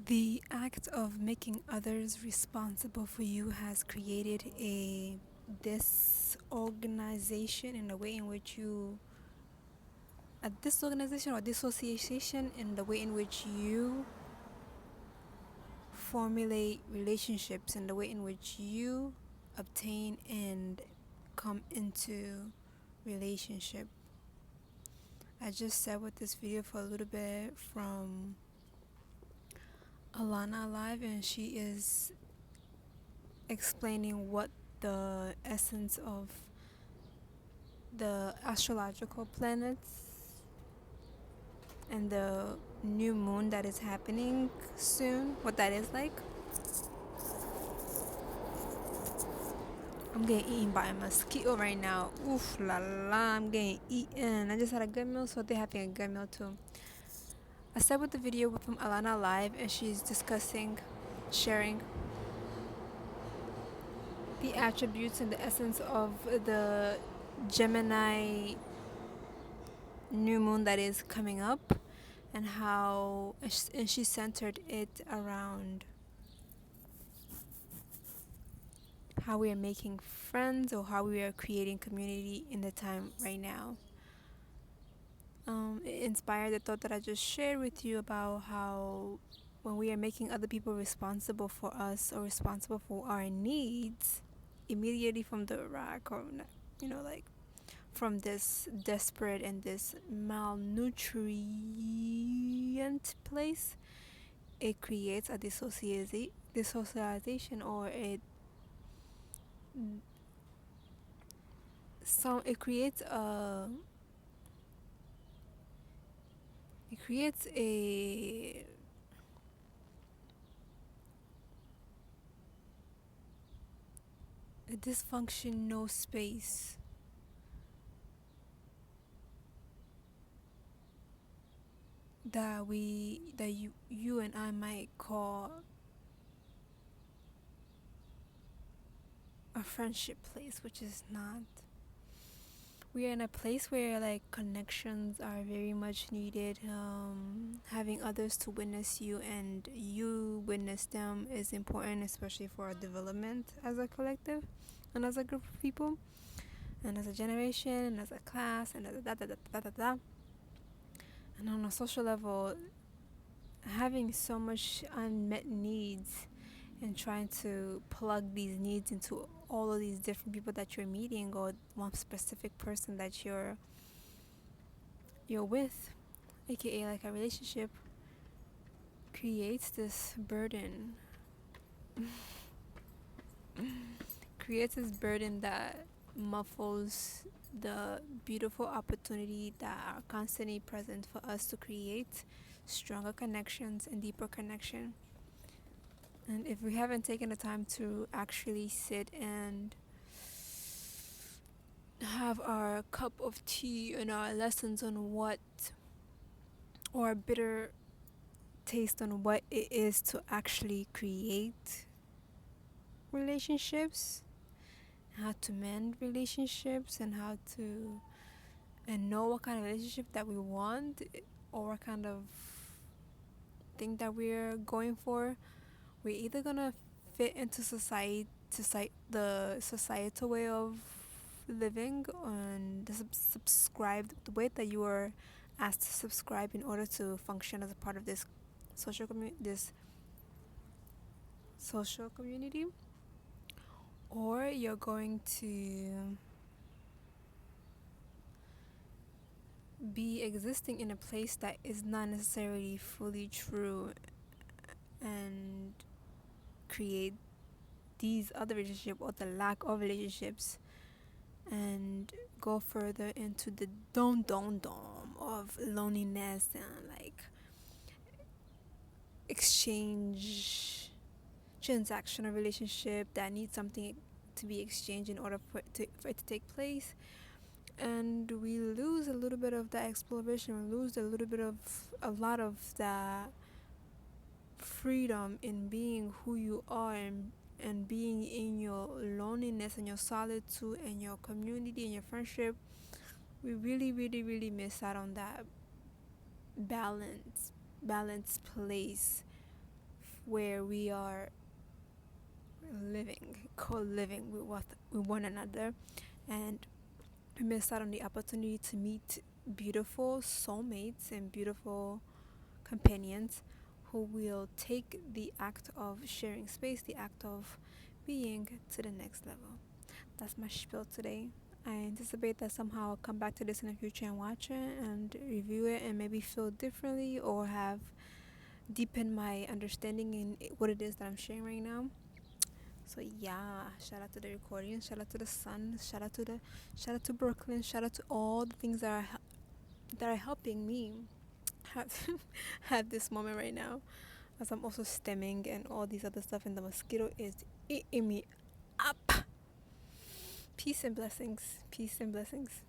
The act of making others responsible for you has created a disorganization in the way in which you a disorganization or dissociation in the way in which you formulate relationships, in the way in which you obtain and come into relationship. I just sat with this video for a little bit from Alana Live, and she is explaining what the essence of the astrological planets and the new moon that is happening soon, what that is like. I'm getting eaten by a mosquito right now. Oof la la, I'm getting eaten. I just had a good meal, so they're having a good meal too. I sat with the video from Alana Live, and she's discussing, sharing the attributes and the essence of the Gemini new moon that is coming up, and how and she centered it around how we are making friends or how we are creating community in the time right now. It inspired the thought that I just shared with you about how when we are making other people responsible for us or responsible for our needs immediately from the rack, or like from this desperate and this malnutrient place, it creates a dissocialization, or it creates a dysfunctional space that you and I might call a friendship place, which is not. We are in a place where like connections are very much needed. Having others to witness you and you witness them is important, especially for our development as a collective and as a group of people and as a generation and as a class and da da da da da da da. And on a social level, having so much unmet needs and trying to plug these needs into all of these different people that you're meeting, or one specific person that you're with, aka like a relationship, creates this burden. Creates this burden that muffles the beautiful opportunity that are constantly present for us to create stronger connections and deeper connection. And if we haven't taken the time to actually sit and have our cup of tea and our lessons on what, or a bitter taste on what it is to actually create relationships, how to mend relationships, and how to and know what kind of relationship that we want, or what kind of thing that we're going for, we're either gonna fit into the societal way of living and subscribe the way that you are asked to subscribe in order to function as a part of this social community, or you're going to be existing in a place that is not necessarily fully true and create these other relationships or the lack of relationships, and go further into the dome of loneliness and like exchange transactional relationship that needs something to be exchanged in order for it to take place. And we lose a little bit of that exploration, we lose a lot of that freedom in being who you are, and being in your loneliness and your solitude and your community and your friendship. We really, really, really miss out on that balance place where we are co-living with one another, and we miss out on the opportunity to meet beautiful soulmates and beautiful companions who will take the act of sharing space, the act of being, to the next level. That's my spiel today. I anticipate that somehow I'll come back to this in the future and watch it and review it and maybe feel differently or have deepened my understanding in what it is that I'm sharing right now. So yeah, shout out to the recording, shout out to the sun, shout out to Brooklyn, shout out to all the things that are helping me have have this moment right now, as I'm also stemming and all these other stuff, and the mosquito is eating me up. Peace and blessings. Peace and blessings.